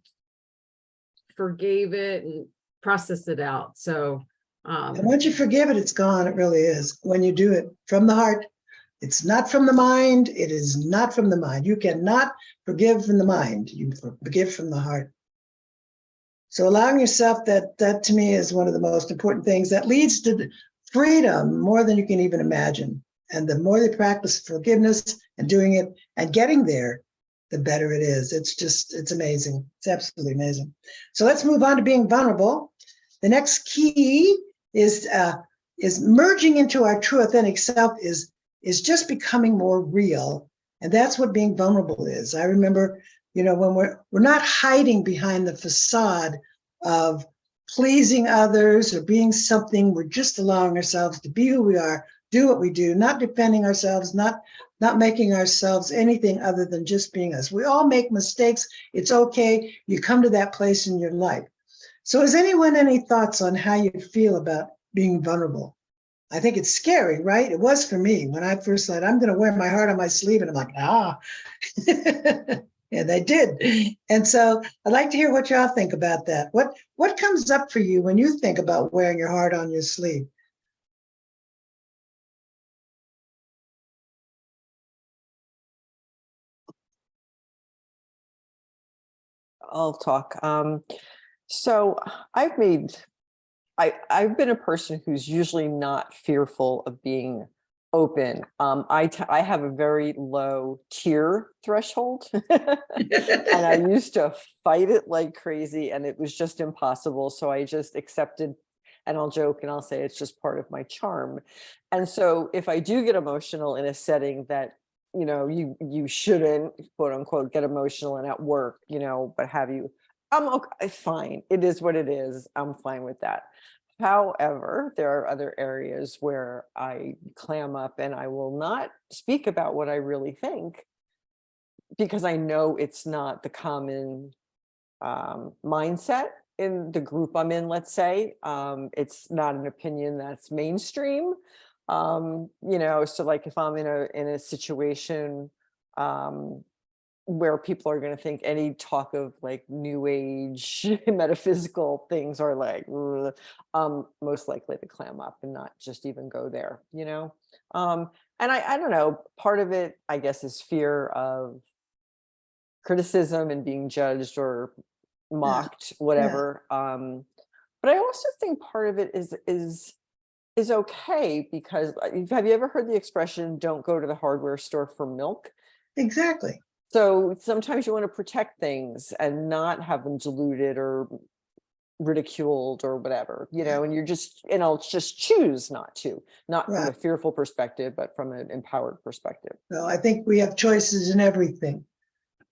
forgave it and processed it out. So And once you forgive it, it's gone. It really is. When you do it from the heart, it's not from the mind. It is not from the mind. You cannot forgive from the mind. You forgive from the heart. So allowing yourself that to me is one of the most important things that leads to freedom more than you can even imagine. And the more you practice forgiveness and doing it and getting there, the better it is. It's amazing. It's absolutely amazing. So let's move on to being vulnerable. The next key is merging into our true authentic self is just becoming more real. And that's what being vulnerable is. I remember, when we're not hiding behind the facade of pleasing others or being something. We're just allowing ourselves to be who we are, do what we do, not defending ourselves, not making ourselves anything other than just being us. We all make mistakes. It's okay. You come to that place in your life. So has anyone any thoughts on how you feel about being vulnerable? I think it's scary, right? It was for me when I first said, I'm going to wear my heart on my sleeve. And I'm like, and I did. And so I'd like to hear what y'all think about that. What comes up for you when you think about wearing your heart on your sleeve? I'll talk. So I've been a person who's usually not fearful of being open. I have a very low tear threshold and I used to fight it like crazy and it was just impossible. So I just accepted, and I'll joke and I'll say it's just part of my charm. And so if I do get emotional in a setting that, you shouldn't, quote unquote, get emotional and at work, but have you, I'm okay, fine. It is what it is. I'm fine with that. However, there are other areas where I clam up and I will not speak about what I really think because I know it's not the common mindset in the group I'm in, let's say. It's not an opinion that's mainstream. So like if I'm in a situation where people are going to think any talk of like new age metaphysical things are like most likely to clam up and not just even go there, you know. And I don't know, part of it I guess is fear of criticism and being judged or mocked, whatever. But I also think part of it is okay, because have you ever heard the expression, don't go to the hardware store for milk? Exactly. So sometimes you want to protect things and not have them diluted or ridiculed or whatever, you know, and you're just, you know, just choose not to, not from a Right. fearful perspective, but from an empowered perspective. So I think we have choices in everything.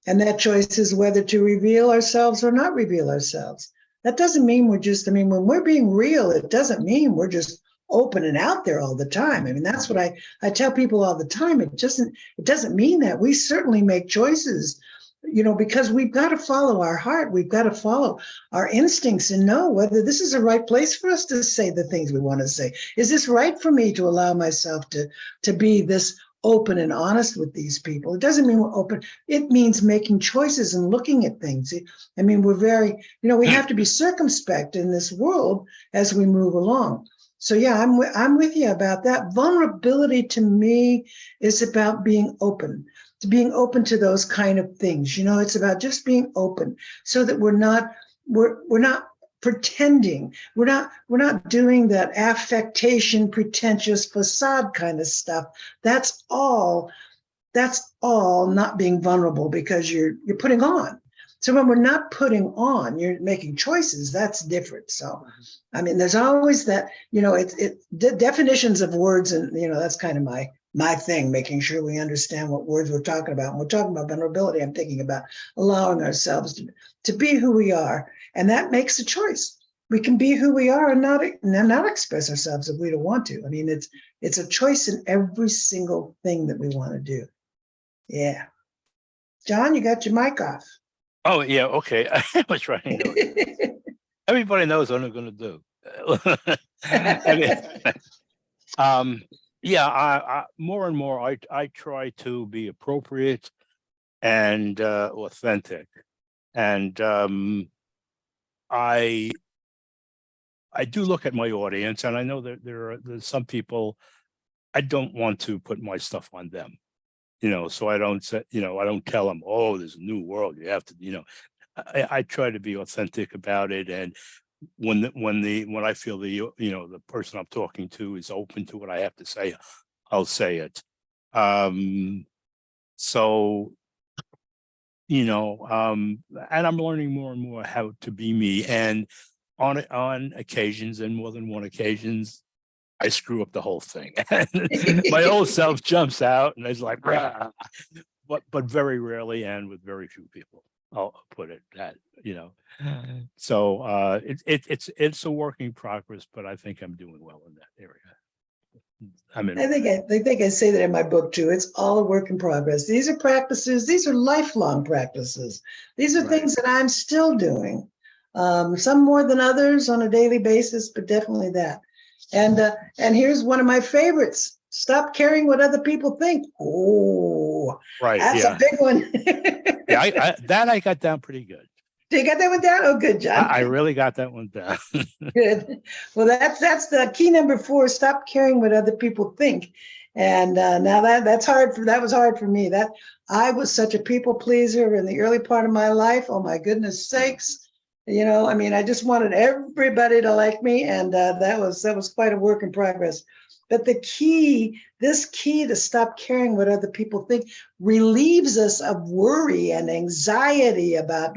And that choice is whether to reveal ourselves or not reveal ourselves. That doesn't mean we're just, I mean, when we're being real, it doesn't mean we're just open and out there all the time. I mean, that's what I tell people all the time. It doesn't mean that. We certainly make choices, you know, because we've got to follow our heart. We've got to follow our instincts and know whether this is the right place for us to say the things we want to say. Is this right for me to allow myself to be this open and honest with these people? It doesn't mean we're open. It means making choices and looking at things. I mean, we're very, you know, we have to be circumspect in this world as we move along. So yeah, I'm with you about that. Vulnerability to me is about being open, to being open to those kind of things. You know, it's about just being open so that we're not pretending. We're not doing that affectation, pretentious facade kind of stuff. That's all not being vulnerable, because you're putting on. So when we're not putting on, you're making choices. That's different. So, I mean, there's always that, you know, definitions of words, and, you know, that's kind of my thing, making sure we understand what words we're talking about. When we're talking about vulnerability, I'm thinking about allowing ourselves to be who we are. And that makes a choice. We can be who we are and not express ourselves if we don't want to. I mean, it's a choice in every single thing that we want to do. Yeah. John, you got your mic off. Oh, yeah, okay. I was writing. Everybody knows what I'm going to do. Yeah, I more and more, I try to be appropriate and authentic. And I do look at my audience, and I know that there's some people I don't want to put my stuff on them. You know, so I don't say, you know, I don't tell them, oh, there's a new world. You have to, you know, I try to be authentic about it. And when I feel the person I'm talking to is open to what I have to say, I'll say it. So, you know, and I'm learning more and more how to be me. And on occasions, and more than one occasions, I screw up the whole thing. My old self jumps out and it's like, rah. But very rarely, and with very few people, I'll put it that, you know. So it's a work in progress, but I think I'm doing well in that area. I think I say that in my book too. It's all a work in progress. These are practices. These are lifelong practices. These are things that I'm still doing. Some more than others on a daily basis, but definitely that. And here's one of my favorites. Stop caring what other people think. Oh, right. That's a big one. Yeah, I got down pretty good. Did you get that one down? Oh, good, John. I really got that one down. Good. Well, that's the key number 4. Stop caring what other people think. And now that's hard. That was hard for me. That I was such a people pleaser in the early part of my life. Oh my goodness sakes. You know, I mean, I just wanted everybody to like me, and that was quite a work in progress. But this key to stop caring what other people think relieves us of worry and anxiety about,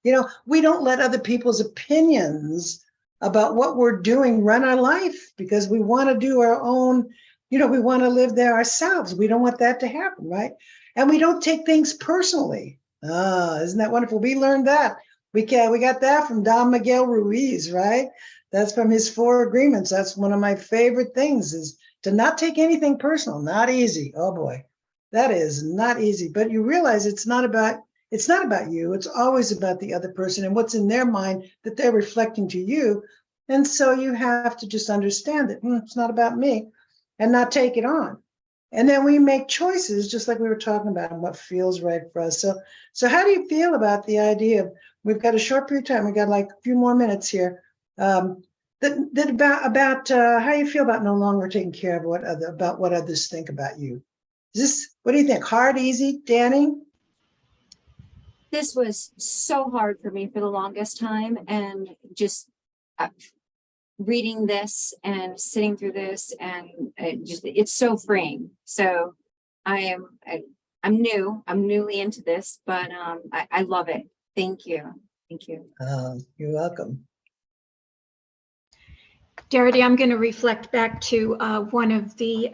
you know, we don't let other people's opinions about what we're doing run our life, because we want to do our own, you know, we want to live there ourselves. We don't want that to happen, right? And we don't take things personally. Isn't that wonderful? We learned that. We got that from Don Miguel Ruiz, right? That's from his 4 agreements. That's one of my favorite things, is to not take anything personal. Not easy. Oh boy, that is not easy. But you realize it's not about you. It's always about the other person and what's in their mind that they're reflecting to you. And so you have to just understand that it's not about me, and not take it on. And then we make choices, just like we were talking about, and what feels right for us. So how do you feel about the idea of, we've got a short period of time, we've got like a few more minutes here. About how you feel about no longer taking care of what others think about you. What do you think? Hard, easy, Danny? This was so hard for me for the longest time, and just reading this and sitting through this, and it's so freeing. So I'm newly into this, but I love it. Thank you. You're welcome. Darity, I'm going to reflect back to one of the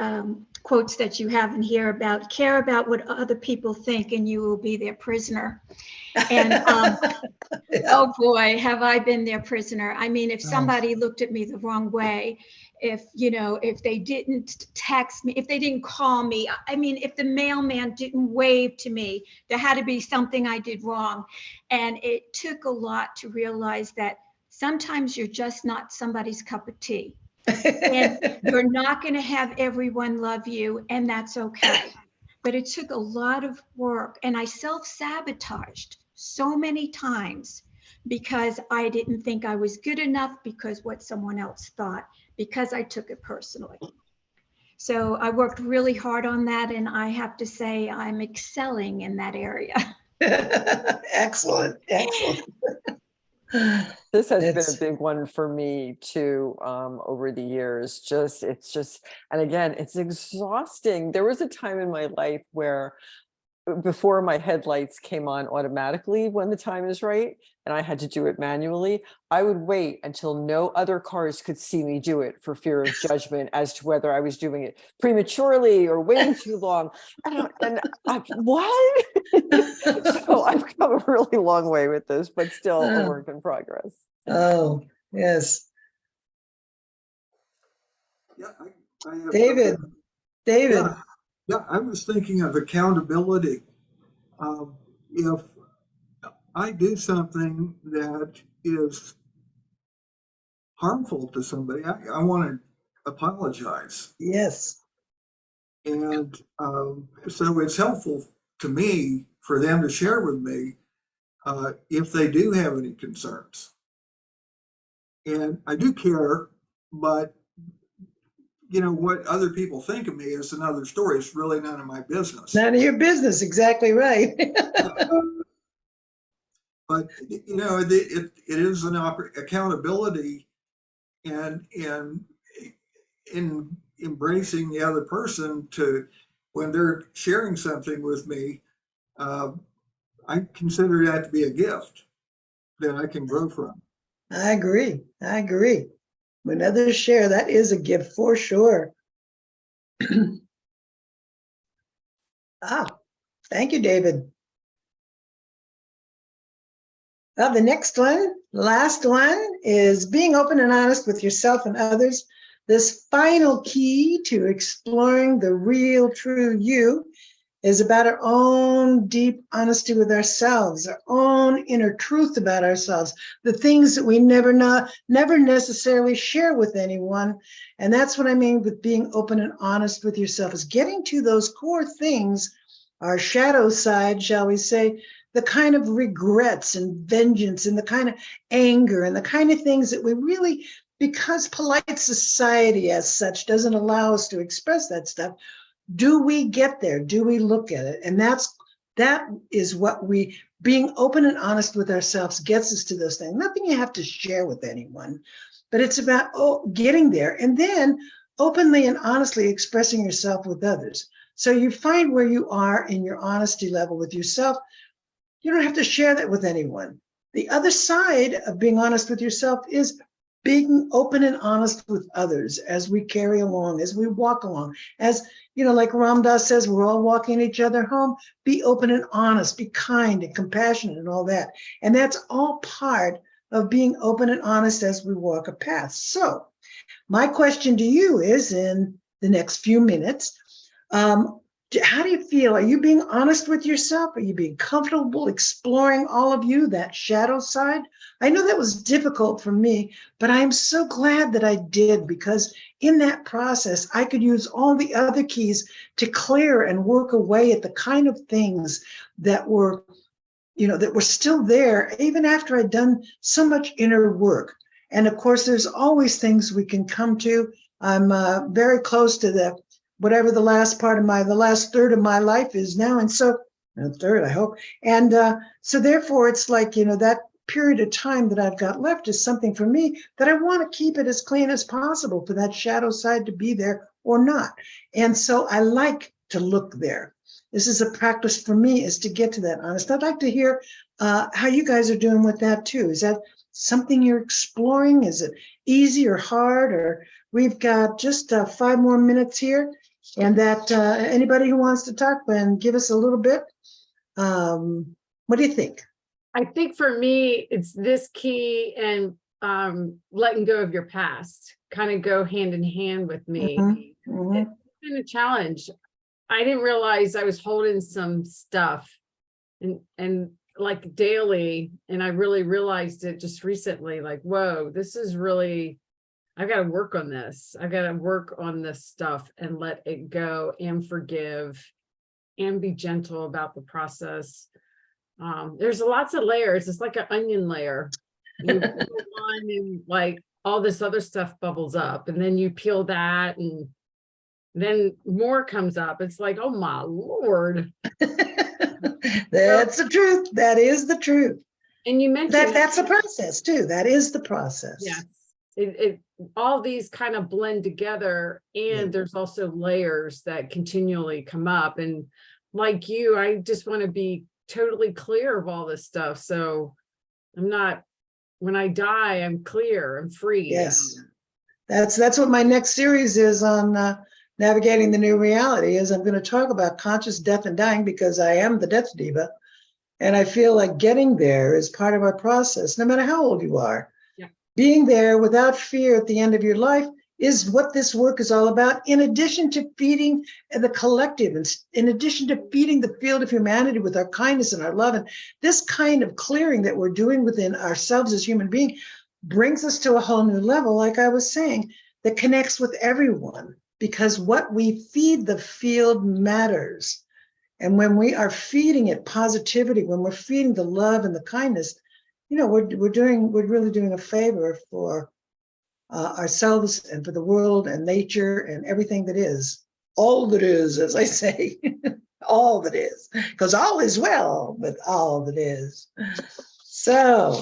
quotes that you have in here about care about what other people think and you will be their prisoner. And oh boy, have I been their prisoner. I mean, if somebody looked at me the wrong way, if they didn't text me, if they didn't call me, I mean, if the mailman didn't wave to me, there had to be something I did wrong. And it took a lot to realize that sometimes you're just not somebody's cup of tea. And you're not going to have everyone love you, and that's okay. But it took a lot of work, and I self-sabotaged so many times because I didn't think I was good enough, because what someone else thought, because I took it personally. So I worked really hard on that, and I have to say I'm excelling in that area. Excellent. This has been a big one for me too, over the years. And again, it's exhausting. There was a time in my life where, before my headlights came on automatically when the time is right, and I had to do it manually, I would wait until no other cars could see me do it for fear of judgment as to whether I was doing it prematurely or waiting too long. What? So I've come a really long way with this, but still a work in progress. Oh, yes. Yeah, I have David. Yeah, I was thinking of accountability. If I do something that is harmful to somebody, I want to apologize. Yes. And so it's helpful to me for them to share with me if they do have any concerns. And I do care, but what other people think of me is another story. It's really none of my business. None of your business. Exactly right. But it is an accountability, and in embracing the other person to, when they're sharing something with me, I consider that to be a gift that I can grow from. I agree. When others share, that is a gift for sure. Thank you, David. The next one, last one, is being open and honest with yourself and others. This final key to exploring the real, true you is about our own deep honesty with ourselves, our own inner truth about ourselves, the things that we never necessarily share with anyone. And that's what I mean with being open and honest with yourself, is getting to those core things, our shadow side, shall we say, the kind of regrets and vengeance and the kind of anger and the kind of things that we really, because polite society as such doesn't allow us to express that stuff, do we get there? Do we look at it? And that is what being open and honest with ourselves gets us to those things. Nothing you have to share with anyone, but it's about getting there and then openly and honestly expressing yourself with others. So you find where you are in your honesty level with yourself. You don't have to share that with anyone. The other side of being honest with yourself is being open and honest with others as we carry along, as we walk along, as like Ram Dass says, we're all walking each other home. Be open and honest, be kind and compassionate and all that. And that's all part of being open and honest as we walk a path. So my question to you is, in the next few minutes, how do you feel? Are you being honest with yourself? Are you being comfortable exploring all of you, that shadow side? I know that was difficult for me, but I'm so glad that I did, because in that process, I could use all the other keys to clear and work away at the kind of things that were, that were still there, even after I'd done so much inner work. And of course, there's always things we can come to. I'm very close to whatever the last third of my life is now. And so, third, I hope. And so therefore, it's like, that period of time that I've got left is something for me that I want to keep it as clean as possible for that shadow side to be there or not. And so I like to look there. This is a practice for me, is to get to that honest. I'd like to hear how you guys are doing with that too. Is that something you're exploring? Is it easy or hard? Or we've got just 5 more minutes here, and that anybody who wants to talk and give us a little bit. What do you think? I think for me, it's this key and letting go of your past kind of go hand in hand with me. Mhm. It's been a challenge. I didn't realize I was holding some stuff and like daily, and I really realized it just recently, like, whoa, this is really, I got to work on this. I got to work on this stuff and let it go and forgive and be gentle about the process. There's lots of layers. It's like an onion layer. You peel one and like all this other stuff bubbles up, and then you peel that and then more comes up. It's like, oh my Lord. That's the truth. That is the truth. And you mentioned That's the process too. That is the process. yes. It all these kind of blend together, and Yeah. there's also layers that continually come up. And like you, I just want to be totally clear of all this stuff. So I'm not, when I die, I'm clear, I'm free. Yes. That's what my next series is on navigating the new reality. Is I'm going to talk about conscious death and dying, because I am the death diva. And I feel like getting there is part of our process, no matter how old you are. Yeah. Being there without fear at the end of your life is what this work is all about, in addition to feeding the collective, and in addition to feeding the field of humanity with our kindness and our love. And this kind of clearing that we're doing within ourselves as human beings brings us to a whole new level, like I was saying, that connects with everyone, because what we feed the field matters. And when we are feeding it positivity, when we're feeding the love and the kindness, we're really doing a favor for ourselves and for the world and nature and everything that is, all that is, as I say, all that is, because all is well, but all that is. So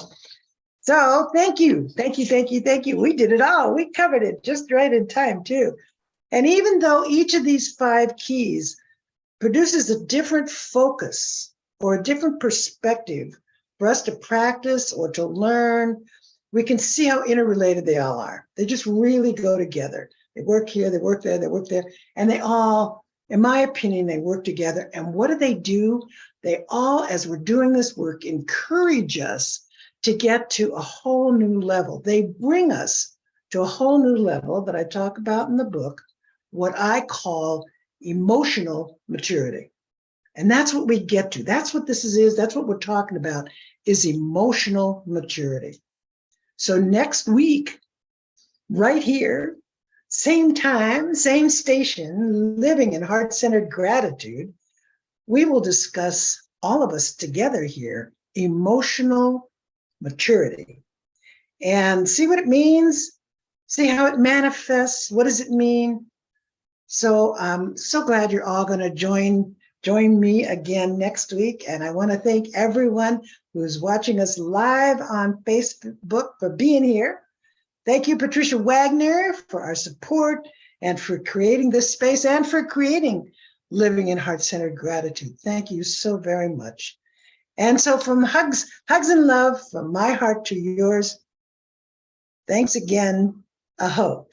thank you. We did it all. We covered it just right in time too. And even though each of these 5 keys produces a different focus or a different perspective for us to practice or to learn, we can see how interrelated they all are. They just really go together. They work here, they work there, they work there, and they all, in my opinion, they work together. And what do? They all, as we're doing this work, encourage us to get to a whole new level. They bring us to a whole new level that I talk about in the book, what I call emotional maturity. And that's what we get to. That's what this is. That's what we're talking about, is emotional maturity. So next week, right here, same time, same station, living in heart-centered gratitude, we will discuss, all of us together here, emotional maturity, and see what it means, see how it manifests. What does it mean? So I'm so glad you're all going to join me again next week. And I want to thank everyone who's watching us live on Facebook for being here. Thank you, Patricia Wagner, for our support and for creating this space and for creating Living in Heart-Centered Gratitude. Thank you so very much. And so from hugs and love from my heart to yours, thanks again. Aho.